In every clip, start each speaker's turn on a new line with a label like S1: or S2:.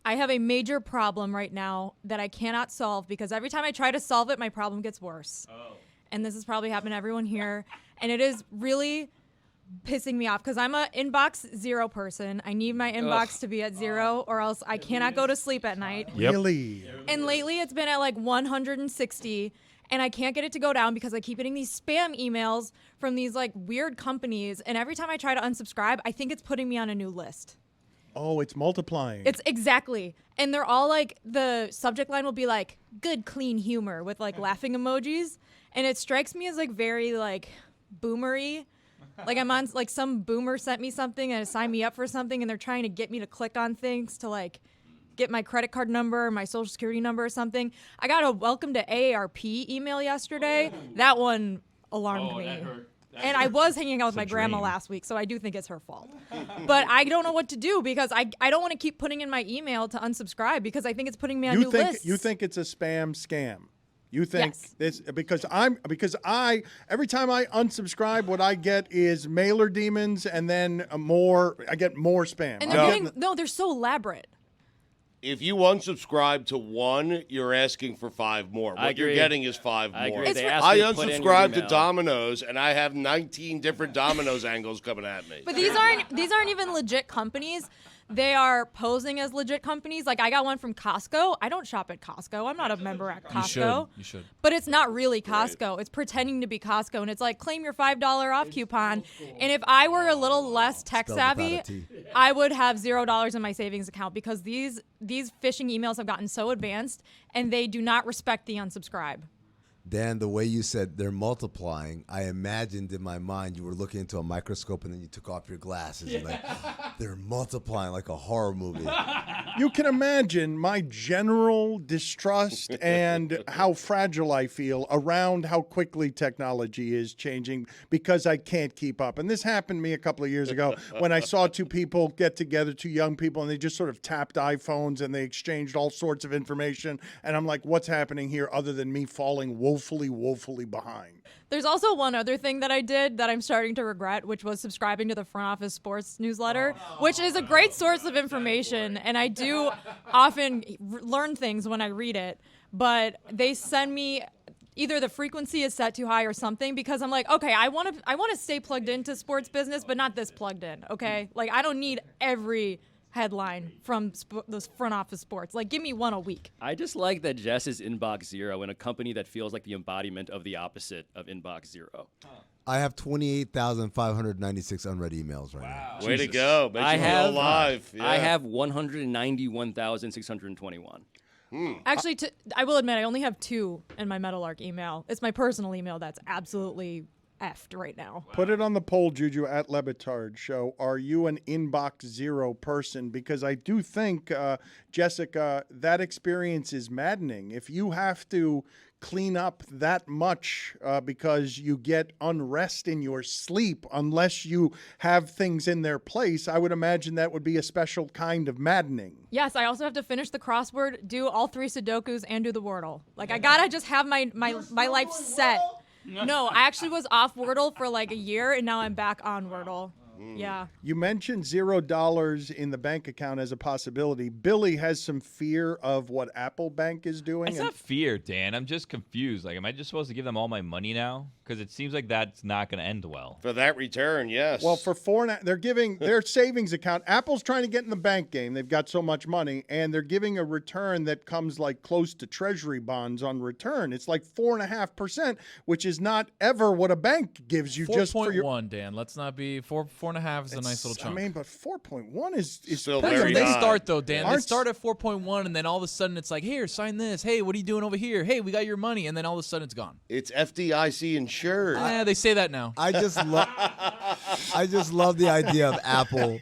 S1: I have a major problem right now that I cannot solve because every time I try to solve it, my problem gets worse. Oh. And this has probably happened to everyone here. And it is really pissing me off because I'm a inbox 0 person. I need my inbox to be at 0 or else I cannot go to sleep at night.
S2: Yep.
S3: Really?
S1: And lately it's been at like 160 and I can't get it to go down because I keep getting these spam emails from these like weird companies. And every time I try to unsubscribe, I think it's putting me on a new list.
S3: Oh, it's multiplying.
S1: It's exactly. And they're all like, the subject line will be like, good, clean humor with like laughing emojis. And it strikes me as like very like boomery. Like I'm on, like some boomer sent me something and signed me up for something and they're trying to get me to click on things to like get my credit card number, my social security number or something. I got a welcome to AARP email yesterday. That one alarmed me.
S2: That hurt.
S1: And I was hanging out with my grandma last week, so I do think it's her fault. But I don't know what to do because I don't want to keep putting in my email to unsubscribe because I think it's putting me on new lists.
S3: You think it's a spam scam? You think
S1: Yes.
S3: this because I every time I unsubscribe, what I get is mailer demons, and then I get more spam.
S1: And they're they're so elaborate.
S4: If you unsubscribe to one, you're asking for 5 more. What you're getting is 5 more.
S2: I agree.
S4: I unsubscribed to Domino's, and I have 19 different Domino's angles coming at me.
S1: But these aren't even legit companies. They are posing as legit companies. Like I got one from Costco. I don't shop at Costco. I'm not a member at Costco.
S2: You should.
S1: But it's not really Costco. It's pretending to be Costco, and it's like claim your $5 off coupon. And if I were a little less tech savvy, I would have $0 in my savings account because these phishing emails have gotten so advanced, and they do not respect the unsubscribe.
S5: Dan, the way you said they're multiplying, I imagined in my mind you were looking into a microscope and then you took off your glasses and like they're multiplying like a horror movie.
S3: You can imagine my general distrust and how fragile I feel around how quickly technology is changing because I can't keep up. And this happened to me a couple of years ago when I saw 2 people get together, 2 young people, and they just sort of tapped iPhones and they exchanged all sorts of information. And I'm like, what's happening here other than me falling woefully behind?
S1: There's also one other thing that I did that I'm starting to regret, which was subscribing to the Front Office Sports newsletter, which is a great source of information, and I do often learn things when I read it, but they send me either the frequency is set too high or something because I'm like, okay, I want to stay plugged into sports business, but not this plugged in, okay? Like I don't need every headline from those Front Office Sports. Like, give me one a week.
S6: I just like that Jess is inbox 0 in a company that feels like the embodiment of the opposite of inbox 0.
S5: I have 28,596 unread emails right now.
S4: Way to go. Makes you feel alive. Yeah.
S6: I have 191,621.
S1: Actually, I will admit, I only have 2 in my Meadowlark email. It's my personal email that's absolutely effed right now.
S3: Put it on the poll, Juju, at LeBatard Show. Are you an inbox 0 person? Because I do think, Jessica, that experience is maddening. If you have to clean up that much because you get unrest in your sleep unless you have things in their place, I would imagine that would be a special kind of maddening.
S1: Yes, I also have to finish the crossword, do all 3 Sudokus, and do the Wordle. Like, I gotta just have my life set. No, I actually was off Wordle for like a year, and now I'm back on Wordle. Yeah.
S3: You mentioned $0 in the bank account as a possibility. Billy has some fear of what Apple Bank is doing.
S2: It's not fear, Dan. I'm just confused. Like, am I just supposed to give them all my money now? Because it seems like that's not going to end well.
S4: For that return, yes.
S3: Well, for they're giving their savings account. Apple's trying to get in the bank game. They've got so much money, and they're giving a return that comes like close to Treasury bonds on return. It's like 4.5%, which is not ever what a bank gives you.
S7: 4.
S3: Just for your
S7: 4.1, Dan. Let's not be 4.5 is a nice little chunk.
S3: I mean, but 4.1 is
S4: still
S7: That's
S4: very
S7: when they
S4: high.
S7: start, though, Dan. They start at 4.1, and then all of a sudden it's like, here, sign this. Hey, what are you doing over here? Hey, we got your money. And then all of a sudden it's gone.
S4: It's FDIC insured.
S7: Yeah, they say that now.
S5: I just love the idea of Apple.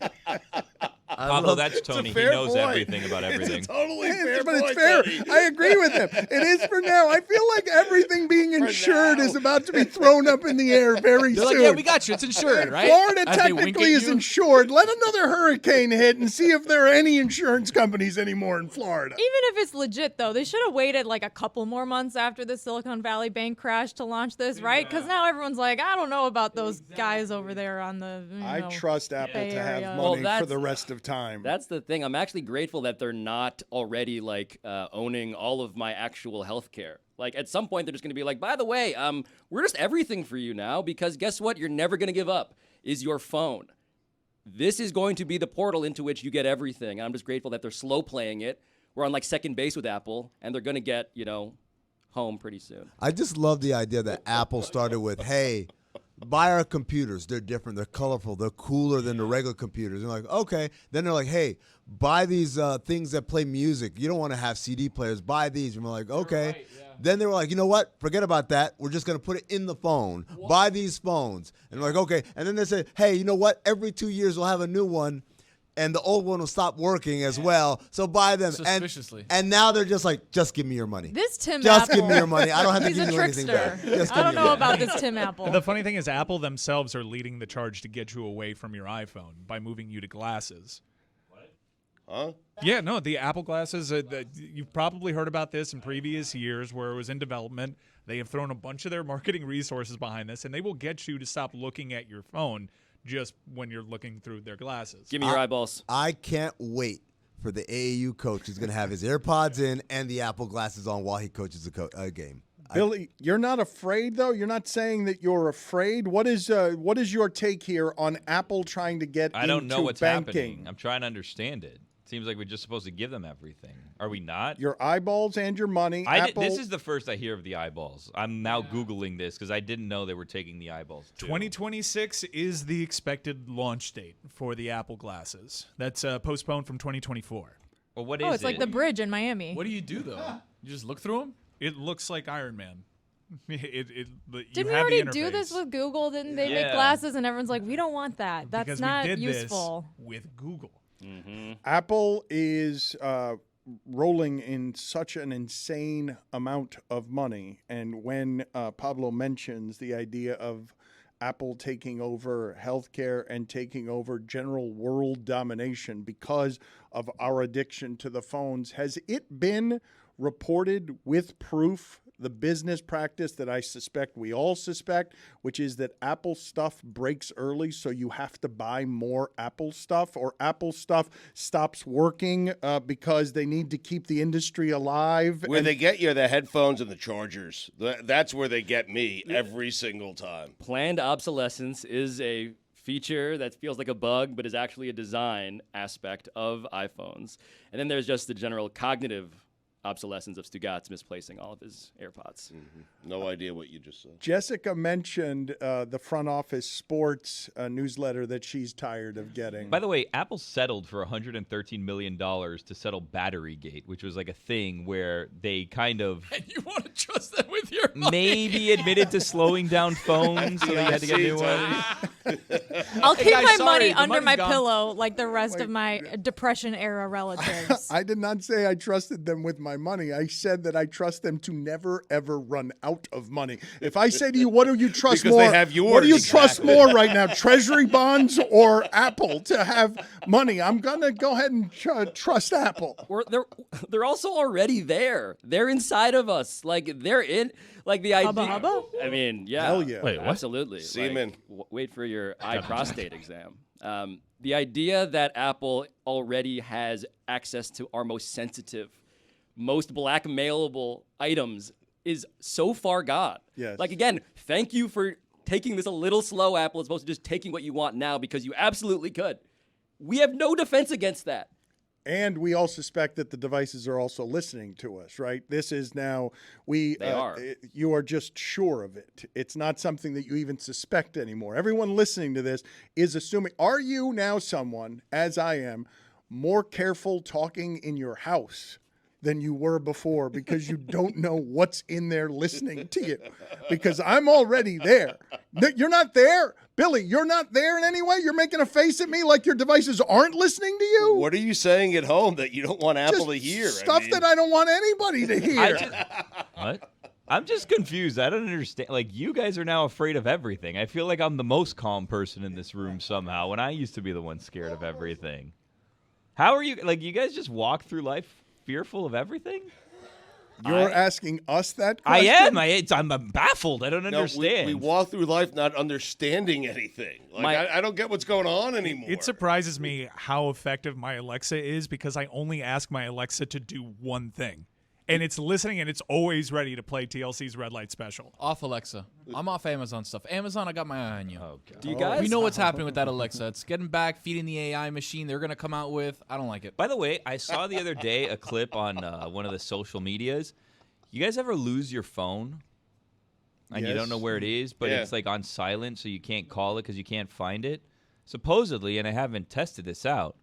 S2: Pablo, that's Tony. He knows everything about everything.
S4: It's a totally fair
S3: but
S4: point,
S3: it's fair.
S4: Tony.
S3: I agree with him. It is for now. I feel like everything being insured is about to be thrown up in the air very
S7: They're
S3: soon.
S7: like, yeah, we got you. It's insured, right?
S3: Florida
S7: As they wink
S3: technically
S7: at
S3: is
S7: you.
S3: insured. Let another hurricane hit and see if there are any insurance companies anymore in Florida.
S1: Even if it's legit, though, they should have waited like a couple more months after the Silicon Valley Bank crash to launch this, right? Because now everyone's like, I don't know about those guys over there on the
S3: I trust Apple
S1: Bay
S3: to have
S1: Area.
S3: money for
S7: that's-
S3: the rest of time.
S6: That's the thing. I'm actually grateful that they're not already like owning all of my actual health care. Like at some point, they're just going to be like, by the way, we're just everything for you now because guess what? You're never going to give up is your phone. This is going to be the portal into which you get everything. And I'm just grateful that they're slow playing it. We're on like second base with Apple, and they're going to get, home pretty soon.
S5: I just love the idea that Apple started with, hey, buy our computers. They're different. They're colorful. They're cooler than the regular computers. And like, okay. Then they're like, hey, buy these things that play music. You don't want to have CD players. Buy these. And we're like, okay. Right, yeah. Then they were like, you know what? Forget about that. We're just going to put it in the phone. What? Buy these phones. And we're like, okay. And then they said, hey, you know what? Every 2 years we'll have a new one. And the old one will stop working as well. So buy them.
S7: Suspiciously.
S5: And now they're just like, just give me your money.
S1: This Tim
S5: Just
S1: Apple.
S5: give me your money. I don't have to
S1: He's
S5: give
S1: a
S5: you anything back.
S1: I don't know about this Tim Apple.
S8: The funny thing is Apple themselves are leading the charge to get you away from your iPhone by moving you to glasses.
S4: What? Huh?
S8: Yeah, no, the Apple glasses, you've probably heard about this in previous years where it was in development. They have thrown a bunch of their marketing resources behind this, and they will get you to stop looking at your phone just when you're looking through their glasses.
S6: Give me your eyeballs.
S5: I can't wait for the AAU coach who's going to have his AirPods in and the Apple glasses on while he coaches a game.
S3: Billy, you're not afraid, though? You're not saying that you're afraid? What is your take here on Apple trying to get
S2: I don't know what's
S3: banking?
S2: happening. I'm trying to understand it. Seems like we're just supposed to give them everything. Are we not?
S3: Your eyeballs and your money.
S2: This is the first I hear of the eyeballs. I'm now Googling this because I didn't know they were taking the eyeballs, too.
S8: 2026 is the expected launch date for the Apple glasses. That's postponed from 2024.
S2: Well, what is it?
S1: Oh, it's like the bridge in Miami.
S7: What do you do, though? You just look through them?
S8: It looks like Iron Man.
S1: Didn't we already do this with Google? Didn't they make glasses and everyone's like, we don't want that. That's
S8: because
S1: not
S8: we did
S1: useful.
S8: This with Google.
S6: Mm-hmm.
S3: Apple is rolling in such an insane amount of money. And when Pablo mentions the idea of Apple taking over healthcare and taking over general world domination because of our addiction to the phones, has it been reported with proof, the business practice that I suspect we all suspect, which is that Apple stuff breaks early, so you have to buy more Apple stuff, or Apple stuff stops working because they need to keep the industry alive?
S4: Where they get you are the headphones and the chargers. That's where they get me every single time.
S6: Planned obsolescence is a feature that feels like a bug, but is actually a design aspect of iPhones. And then there's just the general cognitive obsolescence of Stugotz misplacing all of his AirPods.
S4: Mm-hmm. No idea what you just said.
S3: Jessica mentioned the front office sports newsletter that she's tired of getting.
S2: By the way, Apple settled for $113 million to settle Batterygate, which was like a thing where they kind of
S7: And you want to trust them with your money?
S2: maybe admitted to slowing down phones, so they had to get new ones.
S1: I'll keep
S7: guys,
S1: my
S7: sorry,
S1: money
S7: the
S1: under
S7: money's
S1: my
S7: gone.
S1: pillow like the rest of my Depression-era relatives.
S3: I did not say I trusted them with my money. I said that I trust them to never, ever run out of money. If I say to you, what do you trust
S4: Because
S3: more?
S4: they have yours.
S3: What do you trust
S4: Exactly.
S3: more right now, Treasury bonds or Apple to have money? I'm going to go ahead and trust Apple.
S6: They're also already there. They're inside of us. Like they're in. Like the idea.
S1: Hubba hubba?
S6: I mean, yeah.
S3: Hell yeah.
S8: Wait, what?
S6: Absolutely.
S4: Semen.
S6: Wait for your eye prostate exam. The idea that Apple already has access to our most sensitive, most blackmailable items is so far gone.
S3: Yes.
S6: Like, again, thank you for taking this a little slow, Apple, as opposed to just taking what you want now, because you absolutely could. We have no defense against that.
S3: And we all suspect that the devices are also listening to us, right? This is now,
S6: They are.
S3: You are just sure of it. It's not something that you even suspect anymore. Everyone listening to this is assuming, are you now someone, as I am, more careful talking in your house than you were before because you don't know what's in there listening to you? Because I'm already there. You're not there. Billy, you're not there in any way? You're making a face at me like your devices aren't listening to you?
S4: What are you saying at home that you don't want Apple
S3: Just
S4: to hear?
S3: stuff that I don't want anybody to hear.
S2: What? I'm just confused. I don't understand. Like, you guys are now afraid of everything. I feel like I'm the most calm person in this room somehow, when I used to be the one scared of everything. How are you? Like, you guys just walk through life fearful of everything?
S3: You're asking us that
S2: I
S3: question?
S2: am. I'm baffled. I don't
S4: No,
S2: understand.
S4: we walk through life not understanding anything. Like I don't get what's going on anymore.
S8: It surprises me how effective my Alexa is because I only ask my Alexa to do one thing. And it's listening, and it's always ready to play TLC's Red Light Special.
S7: Off Alexa. I'm off Amazon stuff. Amazon, I got my eye on you.
S2: Oh, God.
S6: Do you guys?
S7: We know what's happening with that Alexa. It's getting back, feeding the AI machine they're going to come out with. I don't like it.
S2: By the way, I saw the other day a clip on one of the social medias. You guys ever lose your phone? And you don't know where it is, but it's like on silent, so you can't call it because you can't find it? Supposedly, and I haven't tested this out,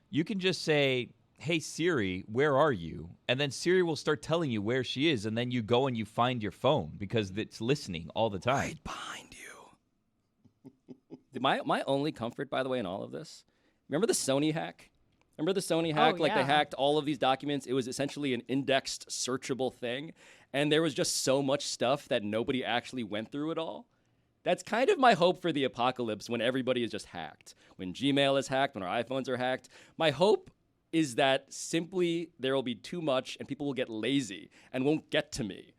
S2: you can just say, "Hey Siri, where are you?" And then Siri will start telling you where she is, and then you go and you find your phone because it's listening all the time.
S6: Right behind you. My only comfort, by the way, in all of this, remember the Sony hack? Remember the Sony hack? Like they hacked all of these documents. It was essentially an indexed, searchable thing, and there was just so much stuff that nobody actually went through it all. That's kind of my hope for the apocalypse when everybody is just hacked. When Gmail is hacked, when our iPhones are hacked. My hope is that simply there will be too much and people will get lazy and won't get to me.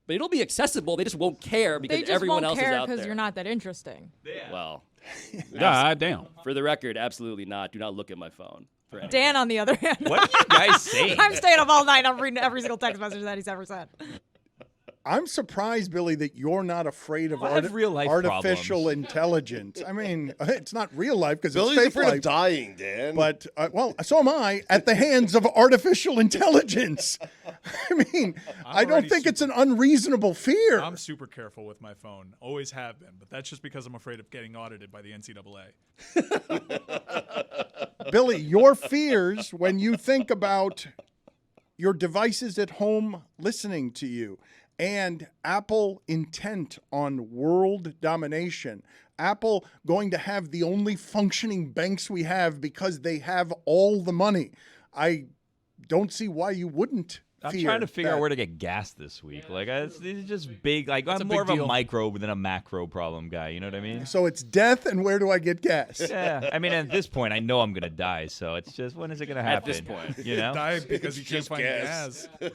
S6: But it'll be accessible. They just won't care because everyone else is out there.
S1: They just won't care because you're not that interesting.
S6: Well,
S9: God damn.
S6: for the record, absolutely not. Do not look at my phone. For anything.
S1: Dan, on the other hand.
S2: What are you guys saying?
S1: I'm staying up all night. I'm reading every single text message that he's ever sent.
S3: I'm surprised, Billy, that you're not afraid of
S2: I have real-life
S3: artificial
S2: problems.
S3: intelligence. I mean, it's not real life because it's
S4: Billy's
S3: fake
S4: afraid
S3: life.
S4: of dying, Dan.
S3: But, well, so am I at the hands of artificial intelligence. I mean, I don't
S8: already
S3: think it's an unreasonable fear.
S8: I'm super careful with my phone. Always have been. But that's just because I'm afraid of getting audited by the NCAA.
S3: Billy, your fears when you think about your devices at home listening to you and Apple intent on world domination, Apple going to have the only functioning banks we have because they have all the money. I don't see why you wouldn't
S2: I'm
S3: fear
S2: trying to figure
S3: that.
S2: out where to get gas this week. Like, these are just big. Like, I'm
S7: a
S2: more of
S7: big
S2: a
S7: deal.
S2: micro than a macro problem guy. You know what I mean?
S3: So it's death, and where do I get gas?
S2: Yeah. I mean, at this point, I know I'm gonna die. So it's just, when is it gonna happen?
S6: At this point.
S2: you know.
S8: Die because you can't
S4: Just
S8: find
S4: gas.
S8: gas.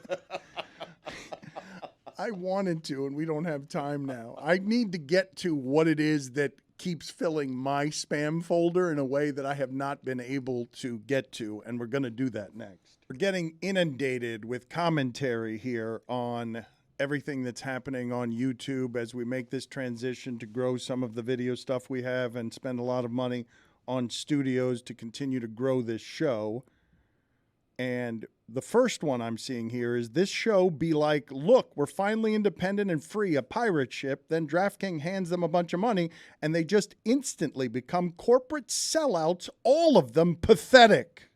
S3: I wanted to, and we don't have time now. I need to get to what it is that keeps filling my spam folder in a way that I have not been able to get to, and we're going to do that next. We're getting inundated with commentary here on everything that's happening on YouTube as we make this transition to grow some of the video stuff we have and spend a lot of money on studios to continue to grow this show. And the first one I'm seeing here is this show be like, look, we're finally independent and free, a pirate ship. Then DraftKings hands them a bunch of money, and they just instantly become corporate sellouts, all of them pathetic.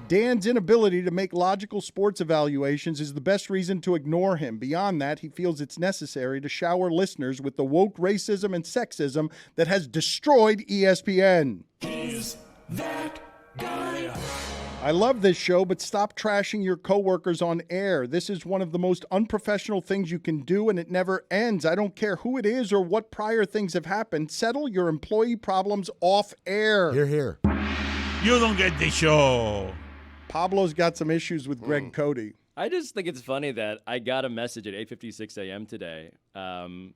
S3: Dan's inability to make logical sports evaluations is the best reason to ignore him. Beyond that, he feels it's necessary to shower listeners with the woke racism and sexism that has destroyed ESPN. I love this show, but stop trashing your coworkers on air. This is one of the most unprofessional things you can do, and it never ends. I don't care who it is or what prior things have happened. Settle your employee problems off air.
S5: Hear, hear.
S9: You don't get the show.
S3: Pablo's got some issues with Greg Cody.
S6: I just think it's funny that I got a message at 8:56 a.m. today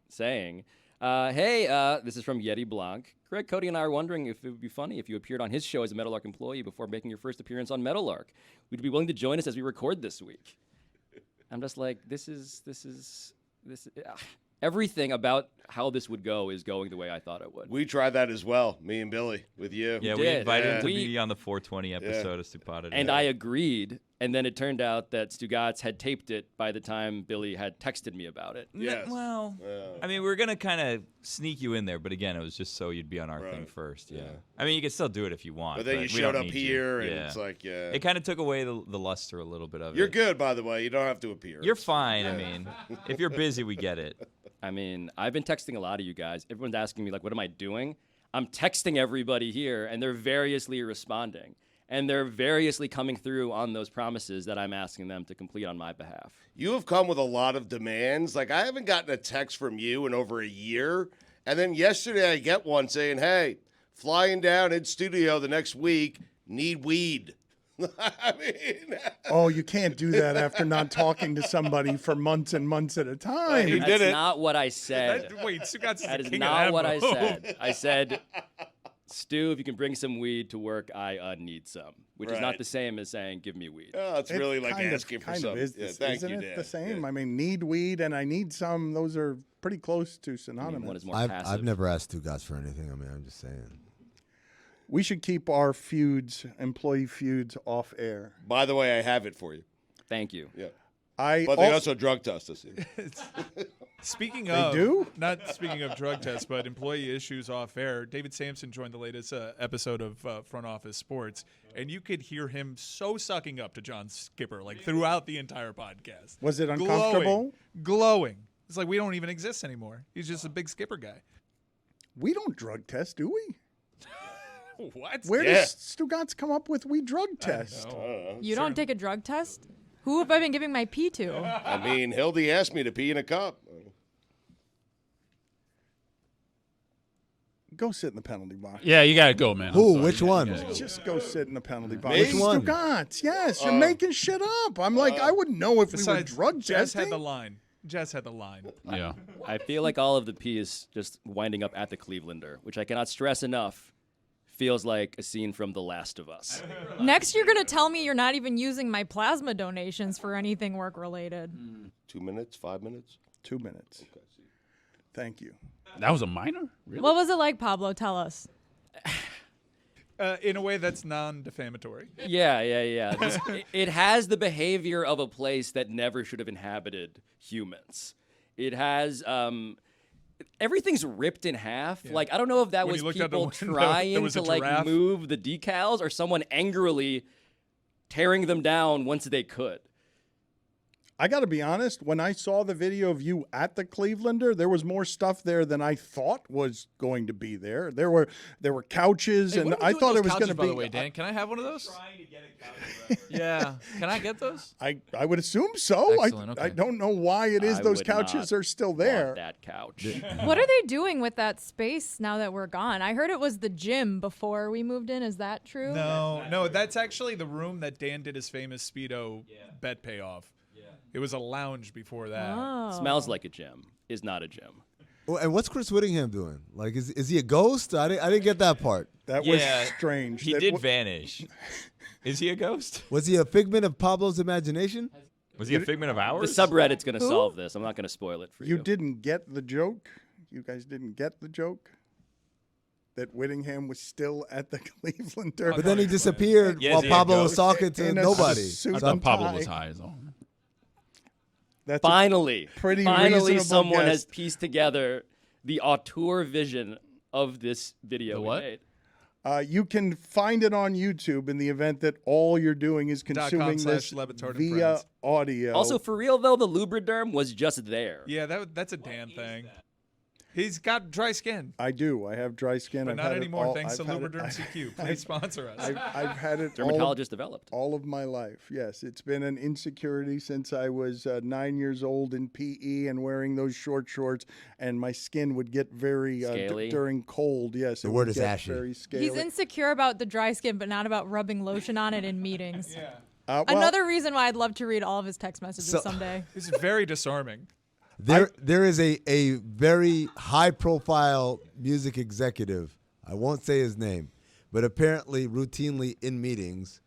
S6: saying, hey, this is from Yeti Blanc. Greg Cody and I are wondering if it would be funny if you appeared on his show as a Meadowlark employee before making your first appearance on Meadowlark. Would you be willing to join us as we record this week? I'm just like, this is everything about how this would go is going the way I thought it would.
S4: We tried that as well, me and Billy, with you.
S2: Yeah, we
S6: did.
S2: invited him to
S6: We-
S2: be on the 420 episode of Stugotz.
S6: And I agreed, and then it turned out that Stugotz had taped it by the time Billy had texted me about it.
S4: Yes.
S2: Well, I mean, we are gonna kind of sneak you in there, but again, it was just so you'd be on our thing first. Yeah. I mean, you can still do it if you want.
S4: But then you
S2: we
S4: showed
S2: don't
S4: up
S2: need you.
S4: here, and
S2: Yeah.
S4: it's like, yeah.
S2: It kind of took away the luster a little bit of
S4: You're
S2: it.
S4: good, by the way. You don't have to appear.
S2: You're fine. I mean, if you're busy, we get it.
S6: I mean, I've been texting a lot of you guys. Everyone's asking me, like, what am I doing? I'm texting everybody here, and they're variously responding. And they're variously coming through on those promises that I'm asking them to complete on my behalf.
S4: You have come with a lot of demands. Like, I haven't gotten a text from you in over a year. And then yesterday I get one saying, hey, flying down in studio the next week, need weed. I mean,
S3: Oh, you can't do that after not talking to somebody for months and months at a time.
S4: He
S6: That's
S4: did it.
S6: not what I said.
S8: Wait, Stugotz is
S6: That
S8: the
S6: is
S8: king
S6: not
S8: of
S6: what
S8: that
S6: I
S8: move.
S6: said. I said, Stu, if you can bring some weed to work, I need some, which is not
S4: Right.
S6: the same as saying, give me weed.
S4: Oh, it's really like
S3: kind
S4: asking for
S3: kind
S4: something.
S3: Is,
S4: Yeah, thank
S3: isn't
S4: you,
S3: it
S4: Dan.
S3: the same?
S4: Yeah.
S3: I mean, need weed and I need some. Those are pretty close to
S6: I
S3: synonymous.
S6: mean, one is more
S5: I've
S6: passive.
S5: never asked Stugotz for anything. I mean, I'm just saying.
S3: We should keep our feuds, employee feuds, off air.
S4: By the way, I have it for you.
S6: Thank you.
S4: Yeah.
S3: I
S4: But they also drug test us.
S8: Speaking of,
S3: do?
S8: Not speaking of drug tests, but employee issues off air. David Sampson joined the latest episode of Front Office Sports, and you could hear him so sucking up to John Skipper like throughout the entire podcast.
S3: Was it uncomfortable?
S8: Glowing. It's like we don't even exist anymore. He's just a big Skipper guy.
S3: We don't drug test, do we?
S8: What?
S3: Where
S4: Yeah.
S3: does Stugotz come up with we drug test?
S1: You don't take a drug test? Who have I been giving my pee to?
S4: I mean, Hildy asked me to pee in a cup.
S3: Go sit in the penalty box.
S9: Yeah, you gotta go, man. I'm
S5: Who?
S9: sorry.
S5: Which
S9: You
S5: one?
S9: gotta go.
S3: Just go sit in the penalty box.
S4: Me? Which
S5: one?
S3: Stugotz. Yes, you're making shit up. I'm like, I wouldn't know if we were
S8: Besides,
S3: drug
S8: Jess
S3: testing.
S8: had the line. Jess had the line.
S9: Yeah.
S6: I feel like all of the pee is just winding up at the Clevelander, which I cannot stress enough. Feels like a scene from The Last of Us.
S1: Next, you're going to tell me you're not even using my plasma donations for anything work related.
S4: 2 minutes, 5 minutes.
S3: 2 minutes. Thank you.
S9: That was a minor? Really?
S1: What was it like, Pablo? Tell us.
S8: In a way that's non-defamatory.
S6: Yeah. It has the behavior of a place that never should have inhabited humans. It has everything's ripped in half.
S8: Yeah.
S6: Like I don't know if that
S8: When
S6: was
S8: you looked out the
S6: people
S8: window, there
S6: trying
S8: was
S6: to
S8: a
S6: like
S8: giraffe.
S6: move the decals or someone angrily tearing them down once they could.
S3: I got to be honest, when I saw the video of you at the Clevelander, there was more stuff there than I thought was going to be there. There were couches,
S7: Hey,
S3: and
S7: what are we
S3: I
S7: doing
S3: thought
S7: with
S3: it was
S7: those
S3: going to
S7: couches,
S3: be.
S7: By the way, Dan, can I have one of those? Yeah. Can I get those?
S3: I would assume so.
S7: Excellent,
S3: I
S7: okay.
S3: don't know why it is
S6: I
S3: those
S6: would
S3: couches
S6: not
S3: are still
S6: want
S3: there.
S6: that couch.
S1: What are they doing with that space now that we're gone? I heard it was the gym before we moved in. Is that true?
S8: No, that's actually the room that Dan did his famous Speedo bet payoff. It was a lounge before that.
S1: Oh.
S6: Smells like a gym. Is not a gym.
S5: Oh, and what's Chris Whittingham doing? Like, is he a ghost? I didn't get that part.
S3: That was
S2: Yeah,
S3: strange.
S2: He
S3: That
S2: did
S3: wa-
S2: vanish. Is he a ghost?
S5: Was he a figment of Pablo's imagination?
S2: Was he a figment of
S6: The
S2: ours?
S6: subreddit's going to
S1: Who?
S6: solve this. I'm not going to spoil it for you.
S3: You didn't get the joke? You guys didn't get the joke? That Whittingham was still at the Clevelander?
S5: But then he disappeared
S2: Yeah,
S5: while
S2: is he a
S5: Pablo was
S2: ghost?
S5: talking to
S3: In a
S5: nobody.
S3: suit
S9: I thought
S3: and
S9: Pablo
S3: tie.
S9: was high as all.
S3: That's a-
S6: Finally,
S3: pretty
S6: finally,
S3: reasonable
S6: someone has
S3: guess.
S6: pieced together the auteur vision of this video.
S7: The
S6: we
S7: what?
S6: made.
S3: You can find it on YouTube in the event that all you're doing is consuming this
S8: .com/LeBatard and
S3: via
S8: Friends.
S3: audio.
S6: Also, for real though, the Lubriderm was just there.
S8: Yeah, that's a Dan thing. He's got dry skin,
S3: I do. I have dry skin.
S8: but
S3: I've
S8: not
S3: had it
S8: anymore.
S3: all-
S8: Thanks to
S3: I've had it-
S8: Lubriderm CQ. Please sponsor us.
S3: I've had it
S6: Dermatologist developed.
S3: all of my life. Yes, it's been an insecurity since I was 9 years old in PE and wearing those short shorts, and my skin would get very
S6: Scaly?
S3: during cold. Yes,
S5: The
S3: it
S5: word
S3: would
S5: is
S3: get
S5: ashy.
S3: Very scaly.
S1: He's insecure about the dry skin, but not about rubbing lotion on it in meetings.
S3: Well,
S1: Another reason why I'd love to read all of his text messages
S5: So-
S1: someday.
S8: This is very disarming.
S5: There is a very high profile music executive. I won't say his name, but apparently routinely in meetings,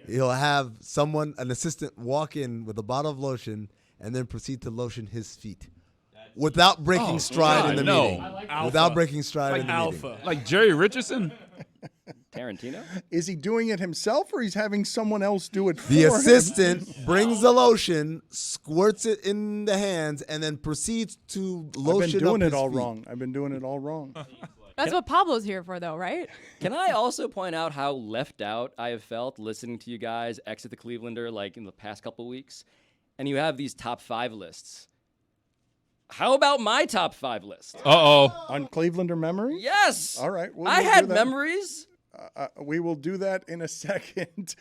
S5: he'll have an assistant walk in with a bottle of lotion and then proceed to lotion his feet without breaking stride in the
S9: no.
S5: meeting.
S8: Alpha.
S5: Without breaking stride
S8: Like
S5: in the
S8: alpha.
S5: meeting.
S9: Like Jerry Richardson?
S6: Tarantino.
S3: is he doing it himself, or he's having someone else do it for
S5: The
S3: him?
S5: assistant brings the lotion, squirts it in the hands, and then proceeds to
S3: I've
S5: lotion
S3: been doing
S5: up
S3: it
S5: his
S3: all
S5: feet.
S3: wrong. I've been doing it all wrong.
S1: That's what Pablo's here for, though, right?
S6: Can I also point out how left out I have felt listening to you guys exit the Clevelander like in the past couple weeks? And you have these top 5 lists. How about my top 5 list?
S9: Uh-oh.
S3: On Clevelander Memory?
S6: Yes.
S3: All right.
S6: I
S3: we'll
S6: had
S3: do that.
S6: memories.
S3: We will do that in a second.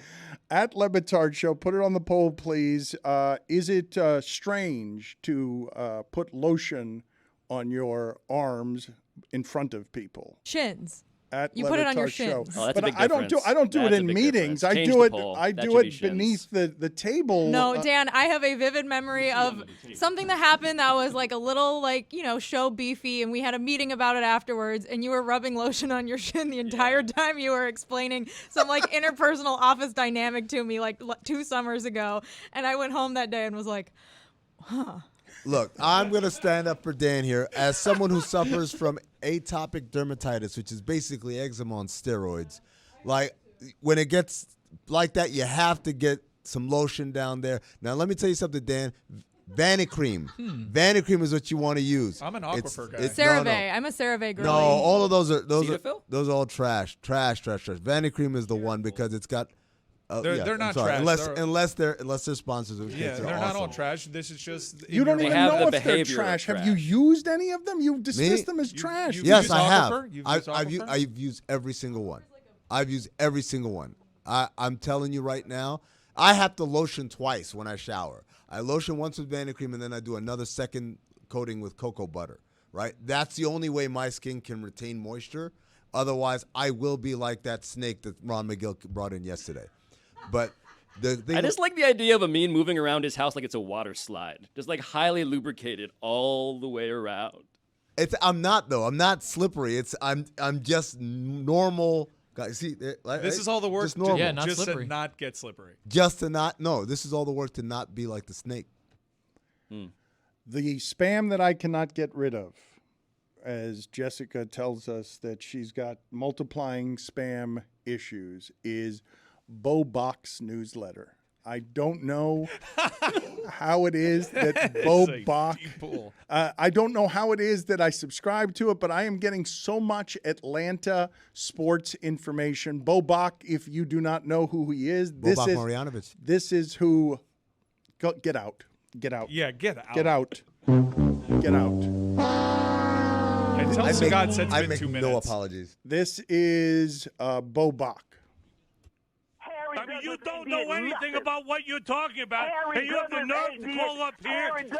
S3: At LeBatard Show, put it on the poll, please. Is it strange to put lotion on your arms in front of people?
S1: Chins.
S3: At
S1: You put it on your
S3: LeBatard Show.
S1: shins.
S6: Oh, that's a
S3: But
S6: big
S3: I don't do
S6: difference.
S3: it in
S6: That's a big
S3: meetings.
S6: difference.
S3: I
S6: Change
S3: do
S6: the
S3: it.
S6: poll.
S3: I
S6: That
S3: do
S6: should be
S3: it
S6: shins.
S3: beneath the table.
S1: No, Dan, I have a vivid memory of something that happened that was like a little show beefy, and we had a meeting about it afterwards, and you were rubbing lotion on your shin the entire time you were explaining some interpersonal office dynamic to me 2 summers ago, and I went home that day and was like, huh.
S5: Look, I'm going to stand up for Dan here. As someone who suffers from atopic dermatitis, which is basically eczema on steroids, when it gets like that, you have to get some lotion down there. Now, let me tell you something, Dan. Vanicream. Vanicream is what you want to use.
S8: I'm an Aquifer guy.
S1: CeraVe.
S5: No.
S1: I'm a CeraVe girl.
S5: No, all of those are
S6: Cetaphil?
S5: all trash. Trash. Vanicream is the one because it's got.
S8: They're not
S5: I'm sorry,
S8: trash.
S5: unless they're sponsors.
S8: Yeah, they're not all trash. This is just
S3: You don't
S6: They
S3: even
S6: have
S3: know
S6: the
S3: if they're
S6: behavior of
S3: trash. Have
S6: trash.
S3: you used any of them? You've dismissed them as trash.
S8: you-
S5: Yes,
S8: used
S5: I have.
S8: Aquifer? You've used Aquifer?
S5: I've used every single one. I've used every single one. I'm telling you right now, I have to lotion twice when I shower. I lotion once with Vanicream, and then I do another second coating with cocoa butter, right? That's the only way my skin can retain moisture. Otherwise, I will be like that snake that Ron McGill brought in yesterday. But the thing
S6: I just like the idea of Amin moving around his house like it's a water slide, just highly lubricated all the way around.
S5: I'm not though. I'm not slippery. I'm just normal. Guys, see,
S8: This is all the work
S5: just normal.
S7: Yeah, not
S8: just
S7: slippery.
S8: to not get slippery.
S5: Just to not. No, this is all the work to not be like the snake.
S3: The spam that I cannot get rid of, as Jessica tells us that she's got multiplying spam issues, is Bo Bach's newsletter. I don't know how it is that Bo Bach. I don't know how it is that I subscribe to it, but I am getting so much Atlanta sports information. Bo Bach, if you do not know who he is,
S5: Bobak Marjanovic.
S3: this is who. Get out. Get out.
S8: Yeah, get out.
S3: Get out. Get out.
S8: And tell Stugotz it's
S5: I
S8: been
S5: make
S8: 2
S5: no
S8: minutes.
S5: apologies.
S3: This is Bo Bach.
S10: I mean, you don't know anything about what you're talking about, and you have the nerve to call up here and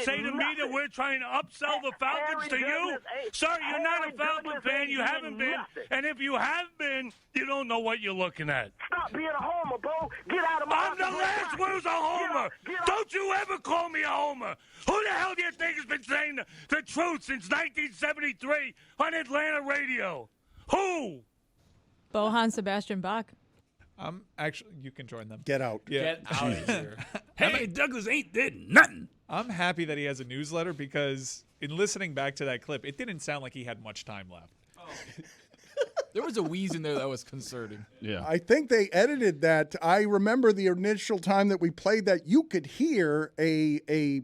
S10: say to me that we're trying to upsell the Falcons to you? Sir, you're not a Falcon fan. You haven't been. And if you have been, you don't know what you're looking at.
S11: Stop being a homer, Bo. Get out of my
S10: I'm the last who's a homer. Don't you ever call me a homer. Who the hell do you think has been saying the truth since 1973 on Atlanta radio? Who?
S1: Bohan Sebastian Bach.
S8: Actually, you can join them.
S3: Get out.
S8: Yeah.
S7: Get out of here.
S9: Hey, Douglas ain't did nothing.
S8: I'm happy that he has a newsletter because in listening back to that clip, it didn't sound like he had much time left.
S7: There was a wheeze in there that was concerning.
S9: Yeah.
S3: I think they edited that. I remember the initial time that we played that, you could hear a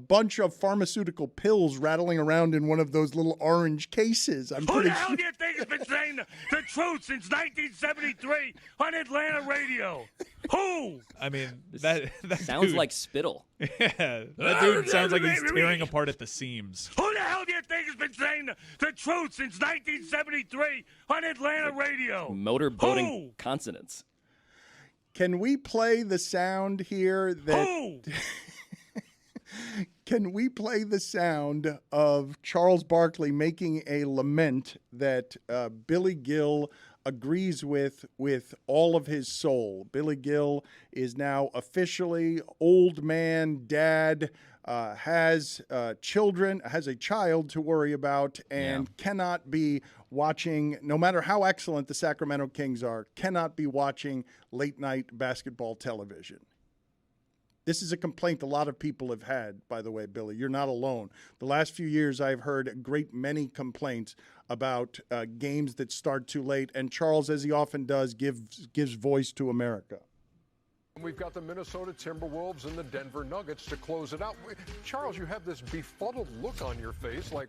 S3: bunch of pharmaceutical pills rattling around in one of those little orange cases. I'm
S10: Who
S3: pretty
S10: the hell
S3: sure.
S10: do you think has been saying the truth since 1973 on Atlanta radio? Who?
S8: I mean, that
S6: Sounds
S8: dude,
S6: like spittle.
S8: yeah, that dude sounds like he's tearing apart at the seams.
S10: Who the hell do you think has been saying the truth since 1973 on Atlanta radio?
S6: Motorboating
S10: Who?
S6: consonants.
S3: Can we play the sound here that
S10: Who?
S3: Can we play the sound of Charles Barkley making a lament that Billy Gill agrees with all of his soul? Billy Gill is now officially old man, dad, has children, has a child to worry about, and cannot be watching, no matter how excellent the Sacramento Kings are, cannot be watching late night basketball television. This is a complaint a lot of people have had, by the way, Billy. You're not alone. The last few years, I've heard a great many complaints about games that start too late. And Charles, as he often does, gives voice to America.
S12: We've got the Minnesota Timberwolves and the Denver Nuggets to close it out. Charles, you have this befuddled look on your face like...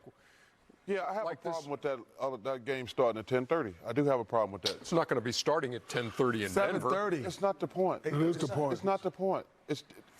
S13: Yeah, I have a problem with that game starting at 10:30. I do have a problem with that.
S12: It's not going to be starting at 10:30 in Denver.
S13: 7:30. It's not the point.
S12: It is the point.
S13: It's not the point.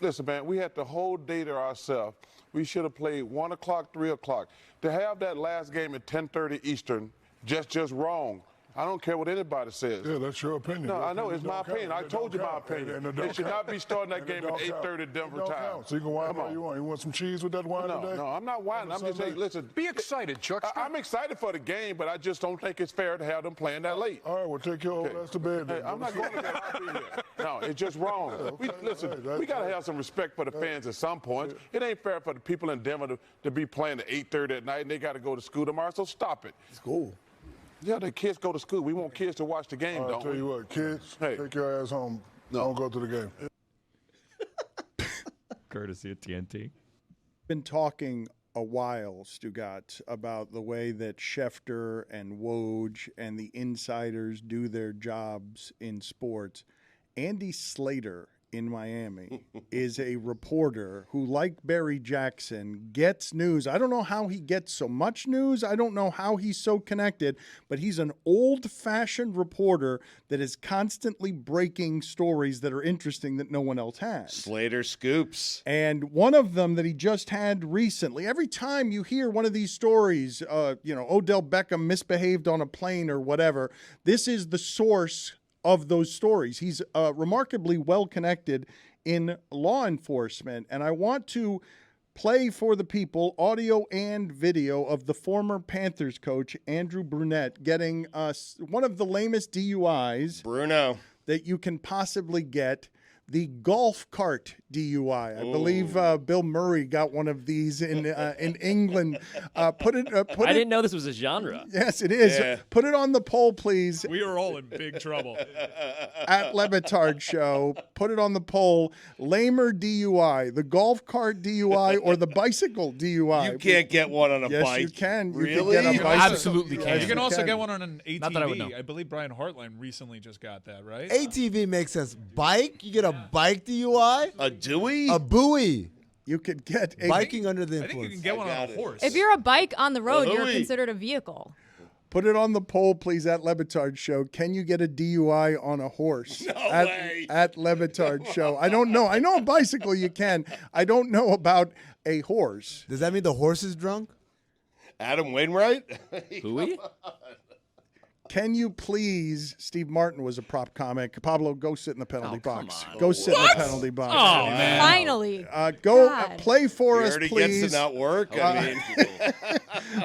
S13: Listen, man, we had the whole day to ourselves. We should have played 1 o'clock, 3 o'clock. To have that last game at 10:30 Eastern, just wrong. I don't care what anybody says.
S12: Yeah, that's your opinion.
S13: No,
S12: Your
S13: I know.
S12: opinion
S13: It's my
S12: don't count.
S13: opinion. I
S12: It
S13: told you
S12: don't
S13: my
S12: count.
S13: opinion.
S12: And it
S13: They
S12: don't
S13: should
S12: count.
S13: not be starting that
S12: And
S13: game
S12: it
S13: at
S12: don't count.
S13: 8:30 Denver
S12: It don't
S13: time.
S12: count. So you can whine
S13: Come
S12: all
S13: on.
S12: you want. You want some cheese with that wine today?
S13: No, I'm not whining. I'm just saying, listen.
S12: Be excited, Chuck.
S13: I'm excited for the game, but I just don't think it's fair to have them playing that late.
S12: All right, well, take your old ass to bed then.
S13: Hey, I'm not going to bed. I'll be here. No, it's just wrong. Listen, we got to have some respect for the fans at some point. It ain't fair for the people in Denver to be playing at 8:30 at night, and they got to go to school tomorrow, so stop it.
S5: School?
S13: Yeah, the kids go to school. We want kids to watch the game,
S12: I'll
S13: don't
S12: tell
S13: we?
S12: you what, kids,
S13: Hey.
S12: take your ass home. Don't go to the game.
S2: Courtesy of TNT.
S3: Been talking a while, Stugotz, about the way that Schefter and Woj and the insiders do their jobs in sports. Andy Slater in Miami is a reporter who, like Barry Jackson, gets news. I don't know how he gets so much news. I don't know how he's so connected, but he's an old-fashioned reporter that is constantly breaking stories that are interesting that no one else has.
S4: Slater scoops.
S3: And one of them that he just had recently, every time you hear one of these stories, Odell Beckham misbehaved on a plane or whatever, this is the source of those stories. He's remarkably well connected in law enforcement. And I want to play for the people audio and video of the former Panthers coach, Andrew Brunette, getting one of the lamest DUIs that you can possibly get. The golf cart DUI. I believe Bill Murray got one of these in England.
S6: I didn't know this was a genre.
S3: Yes, it is.
S8: Yeah.
S3: Put it on the poll, please.
S8: We are all in big trouble.
S3: At LeBatard Show, put it on the poll. Lamer DUI, the golf cart DUI, or the bicycle DUI.
S4: You can't get one on a
S3: yes,
S4: bike.
S3: you can. You
S4: Really?
S3: can get a
S8: You
S3: bicycle.
S8: absolutely can.
S3: Yes,
S8: You can also
S3: can.
S8: get one on an ATV.
S7: Not that I would know.
S8: I believe Brian Hartline recently just got that, right?
S5: ATV makes sense. Bike? You get a bike DUI?
S4: A Dewey?
S5: A buoy.
S3: You could get a
S5: biking under the
S8: I think you
S5: influence.
S8: can get one on a horse.
S1: If you're a bike on the road, you're
S3: Louis.
S1: considered a vehicle.
S3: Put it on the poll, please, at LeBatard Show. Can you get a DUI on a horse? At LeBatard Show. I don't know. I know a bicycle you can. I don't know about a horse.
S5: Does that mean the horse is drunk?
S4: Adam Wainwright?
S6: Who?
S3: Can you please, Steve Martin was a prop comic. Pablo, go sit in the penalty box.
S6: on.
S3: Go sit in the penalty box.
S8: Oh, man.
S1: Finally.
S3: Go play for
S4: He
S3: us,
S4: already
S3: please.
S4: gets to not work. I mean,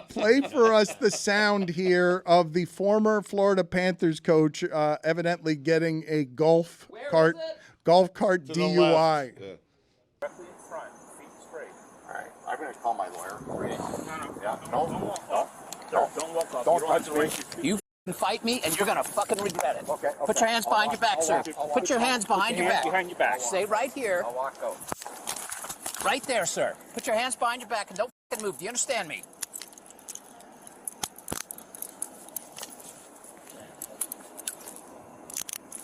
S3: Play for us the sound here of the former Florida Panthers coach evidently getting a golf cart
S4: to the
S3: DUI.
S4: left. Yeah.
S14: Directly in front, feet straight. All right, I'm going to call my lawyer. No. Don't walk up. Don't touch me.
S15: You f***ing fight me, and you're gonna fucking regret it.
S14: Okay.
S15: Put your hands behind your back, sir. Put your hands behind your back.
S14: Behind your back.
S15: Stay right here.
S14: I'll walk out.
S15: Right there, sir. Put your hands behind your back and don't f***ing move. Do you understand me?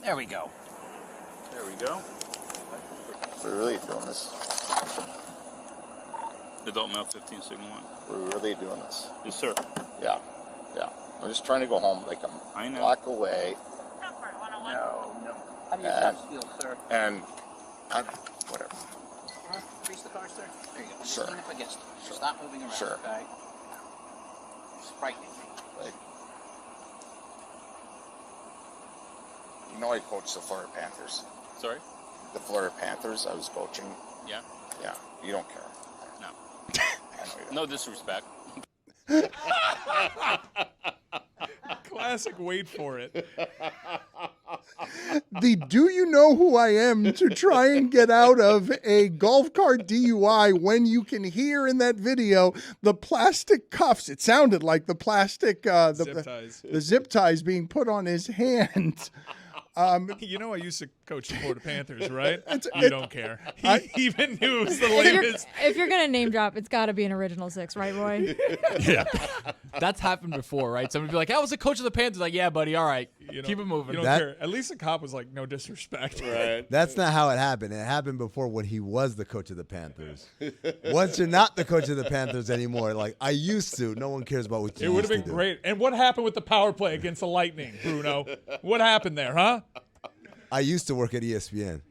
S15: There we go.
S14: There we go.
S16: We're really doing this.
S14: Adult male 15 signal 1.
S16: We're really doing this.
S14: Yes, sir.
S16: Yeah. I'm just trying to go home. Like
S14: I
S16: I'm
S14: know.
S16: a block away.
S15: No. How do you
S16: And-
S15: feel, sir?
S16: And whatever.
S15: Increase the car, sir. There you go.
S16: Sure.
S15: Lean up against it. Stop moving around,
S16: Sure.
S15: okay? It's frightening me.
S16: Like, you know, I coached the Florida Panthers.
S14: Sorry?
S16: The Florida Panthers. I was coaching.
S14: Yeah?
S16: Yeah. You don't care.
S14: No.
S16: I know you don't.
S14: No disrespect.
S8: Classic, wait for it.
S3: The do you know who I am to try and get out of a golf cart DUI when you can hear in that video the plastic cuffs. It sounded like the plastic
S8: Zip ties.
S3: the zip ties being put on his hand.
S8: You know I used to coach the Florida Panthers, right?
S3: It's-
S8: You don't care. He even knew it was the lamest.
S1: If you're gonna name drop, it's got to be an original 6, right, Roy?
S7: Yeah. That's happened before, right? Somebody be like, I was the coach of the Panthers. Like, yeah, buddy, all right.
S8: You know,
S7: Keep it moving.
S8: You don't
S5: That-
S8: care. At least the cop was like, no disrespect.
S4: Right.
S5: That's not how it happened. It happened before when he was the coach of the Panthers. Once you're not the coach of the Panthers anymore, like I used to, no one cares about what you
S8: It would
S5: used
S8: have
S5: to
S8: been
S5: do.
S8: great. And what happened with the power play against the Lightning, Bruno? What happened there, huh?
S5: I used to work at ESPN.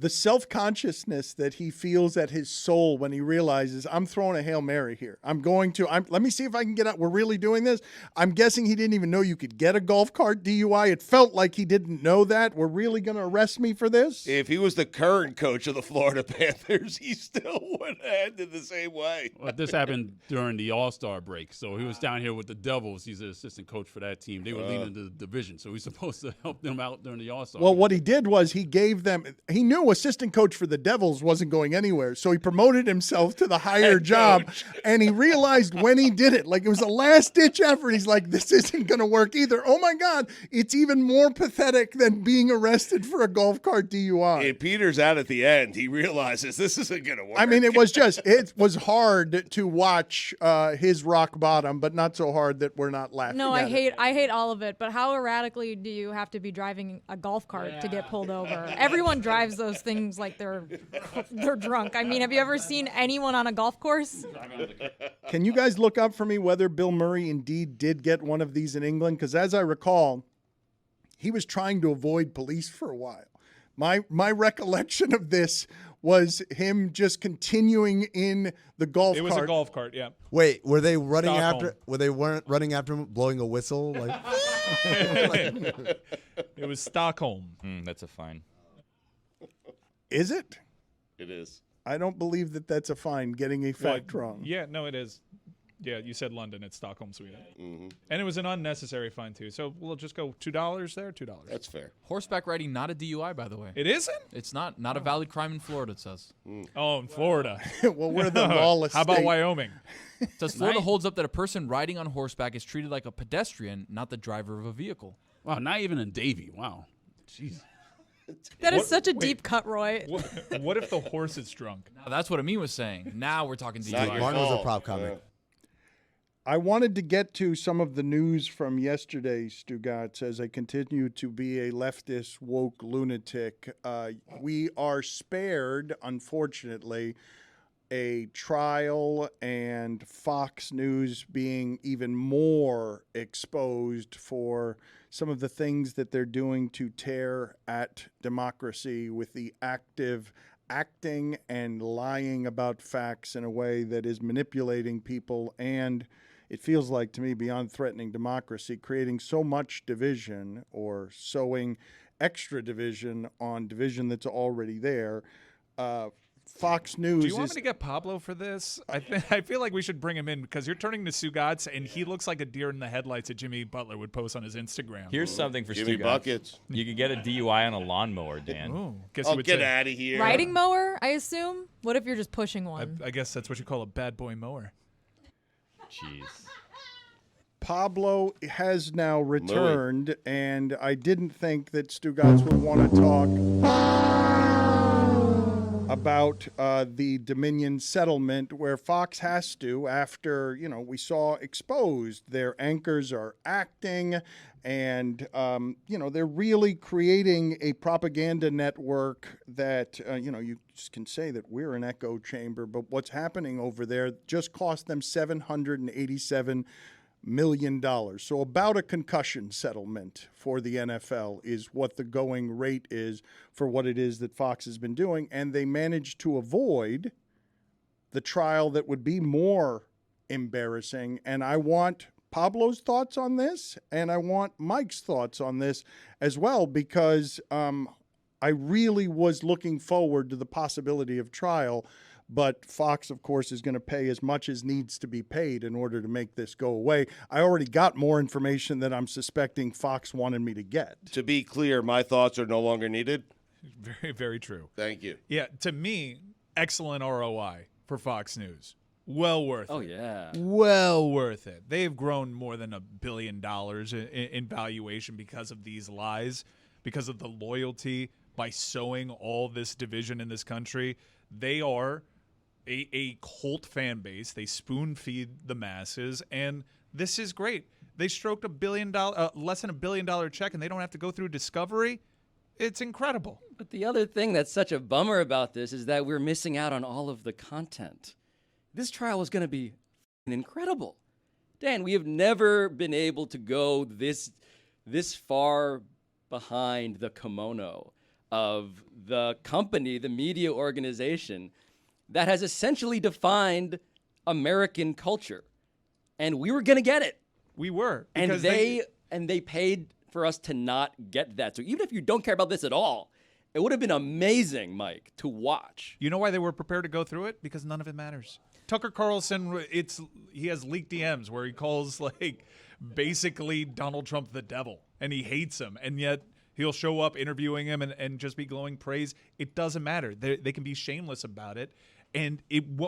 S3: the self-consciousness that he feels at his soul when he realizes, I'm throwing a Hail Mary here. Let me see if I can get out. We're really doing this. I'm guessing he didn't even know you could get a golf cart DUI. It felt like he didn't know that. We're really going to arrest me for this?
S4: If he was the current coach of the Florida Panthers, he still would have ended the same way.
S9: Well, this happened during the All-Star break. So he was down here with the Devils. He's the assistant coach for that team. They were leading the division. So he's supposed to help them out during the All-Star
S3: Well,
S9: break.
S3: what he did was he knew assistant coach for the Devils wasn't going anywhere. So he promoted himself to the higher job. And he realized when he did it, like it was a last-ditch effort, he's like, this isn't going to work either. Oh, my God, it's even more pathetic than being arrested for a golf cart DUI.
S4: If Peter's out at the end, he realizes this isn't going to work.
S3: I mean, it was hard to watch his rock bottom, but not so hard that we're not laughing
S1: No,
S3: at it.
S1: I hate all of it. But how erratically do you have to be driving a golf cart to get pulled over? Everyone drives those things like they're drunk. I mean, have you ever seen anyone on a golf course?
S3: Can you guys look up for me whether Bill Murray indeed did get one of these in England? Because as I recall, he was trying to avoid police for a while. My recollection of this was him just continuing in the golf cart.
S8: It was a golf cart, yeah.
S5: Wait, were they running
S8: Stockholm.
S5: after? Were they weren't running after him, blowing a whistle? Like,
S8: It was Stockholm.
S2: That's a fine.
S3: Is it?
S4: It is.
S3: I don't believe that that's a fine, getting a fact wrong.
S8: Yeah, no, it is. Yeah, you said London. It's Stockholm, Sweden.
S4: Mm-hmm.
S8: And it was an unnecessary fine, too. So we'll just go $2 there, $2.
S4: That's fair.
S7: Horseback riding, not a DUI, by the way.
S8: It isn't?
S7: It's not a valid crime in Florida, it says.
S8: Oh, in Florida.
S3: Well, we're the lawless
S8: How about
S3: state.
S8: Wyoming?
S7: It says Florida holds up that a person riding on horseback is treated like a pedestrian, not the driver of a vehicle.
S9: Wow, not even in Davie. Wow. Jeez.
S1: That is such a deep cut, Roy.
S8: What if the horse is drunk?
S7: Now, that's what Amin was saying. Now we're talking DUI.
S5: Martin was a prop comic.
S3: I wanted to get to some of the news from yesterday, Stugotz, as I continue to be a leftist woke lunatic. We are spared, unfortunately, a trial and Fox News being even more exposed for some of the things that they're doing to tear at democracy with the acting and lying about facts in a way that is manipulating people and, it feels like to me, beyond threatening democracy, creating so much division or sowing extra division on division that's already there. Fox News.
S8: Do you want me to get Pablo for this? I feel like we should bring him in because you're turning to Stugotz, and he looks like a deer in the headlights that Jimmy Butler would post on his Instagram.
S2: Here's something for
S4: Jimmy
S2: Stugotz.
S4: Buckets.
S2: You could get a DUI on a lawnmower, Dan.
S8: Ooh,
S4: Get out of here.
S1: Riding mower, I assume? What if you're just pushing one?
S8: I guess that's what you call a bad boy mower.
S2: Jeez.
S3: Pablo has now returned, and I didn't think that Stugotz would want to talk about the Dominion settlement, where Fox has to, after, we saw exposed, their anchors are acting, and, they're really creating a propaganda network that, you just can say that we're an echo chamber, but what's happening over there just cost them $787 million. So about a concussion settlement for the NFL is what the going rate is for what it is that Fox has been doing. And they managed to avoid the trial that would be more embarrassing. And I want Pablo's thoughts on this, and I want Mike's thoughts on this as well, because I really was looking forward to the possibility of trial. But Fox, of course, is going to pay as much as needs to be paid in order to make this go away. I already got more information that I'm suspecting Fox wanted me to get.
S4: To be clear, my thoughts are no longer needed.
S8: Very, very true.
S4: Thank you.
S8: Yeah, to me, excellent ROI for Fox News. Well worth it.
S6: Oh, yeah.
S8: Well worth it. They have grown more than $1 billion in valuation because of these lies, because of the loyalty, by sowing all this division in this country. They are a cult fan base. They spoon feed the masses, and this is great. They stroked less than $1 billion check, and they don't have to go through discovery. It's incredible.
S6: But the other thing that's such a bummer about this is that we're missing out on all of the content. This trial is going to be incredible. Dan, we have never been able to go this far behind the kimono. of the company, the media organization that has essentially defined American culture. And we were going to get it.
S8: We were.
S6: And they paid for us to not get that. So even if you don't care about this at all, it would have been amazing, Mike, to watch.
S8: You know why they were prepared to go through it? Because none of it matters. Tucker Carlson, he has leaked DMs where he calls basically Donald Trump the devil, and he hates him, and yet he'll show up interviewing him and just be glowing praise. It doesn't matter. They can be shameless about it. And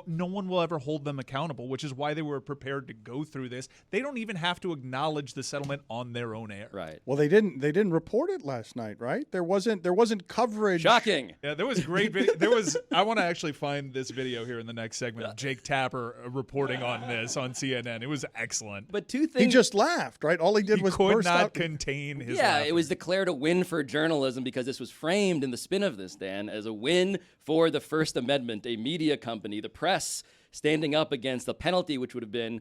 S8: no one will ever hold them accountable, which is why they were prepared to go through this. They don't even have to acknowledge the settlement on their own air.
S6: Right.
S3: Well, they didn't report it last night, right? There wasn't coverage.
S6: Shocking.
S8: Yeah, there was great video. I want to actually find this video here in the next segment of Jake Tapper reporting on this on CNN. It was excellent.
S6: But two things.
S3: He just laughed, right? All he did was
S8: could
S3: burst
S8: not
S3: out.
S8: contain his.
S6: Yeah,
S8: laughter.
S6: it was declared a win for journalism because this was framed in the spin of this, Dan, as a win for the First Amendment, a media company, the press standing up against the penalty, which would have been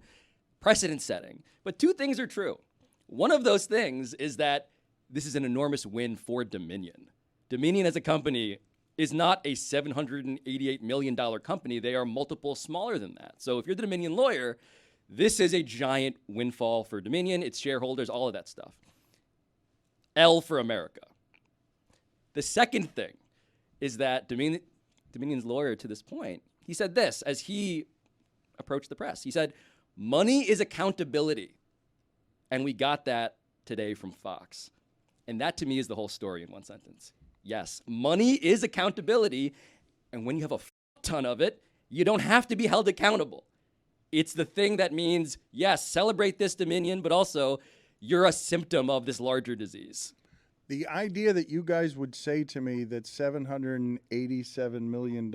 S6: precedent-setting. But two things are true. One of those things is that this is an enormous win for Dominion. Dominion as a company is not a $788 million company. They are multiple smaller than that. So if you're the Dominion lawyer, this is a giant windfall for Dominion, its shareholders, all of that stuff. L for America. The second thing is that Dominion's lawyer to this point, he said this as he approached the press. He said, money is accountability. And we got that today from Fox. And that to me is the whole story in one sentence. Yes, money is accountability. And when you have a ton of it, you don't have to be held accountable. It's the thing that means, yes, celebrate this Dominion, but also you're a symptom of this larger disease.
S3: The idea that you guys would say to me that $787 million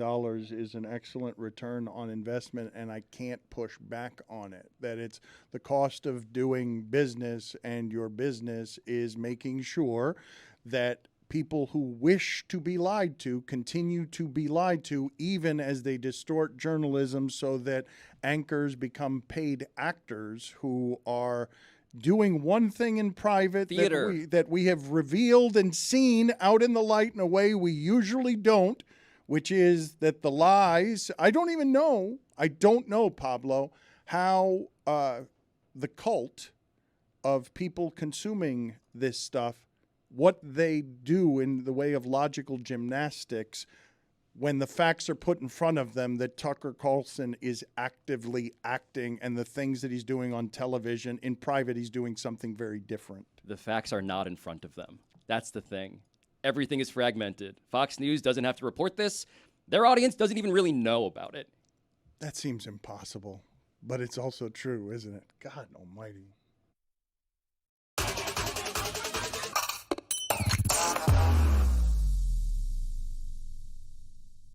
S3: is an excellent return on investment and I can't push back on it, that it's the cost of doing business and your business is making sure that people who wish to be lied to continue to be lied to, even as they distort journalism so that anchors become paid actors who are doing one thing in private that we have revealed and seen out in the light in a way we usually don't, which is that the lies, I don't know, Pablo, how the cult of people consuming this stuff, what they do in the way of logical gymnastics when the facts are put in front of them that Tucker Carlson is actively acting and the things that he's doing on television. In private, he's doing something very different.
S6: The facts are not in front of them. That's the thing. Everything is fragmented. Fox News doesn't have to report this. Their audience doesn't even really know about it.
S3: That seems impossible, but it's also true, isn't it? God almighty.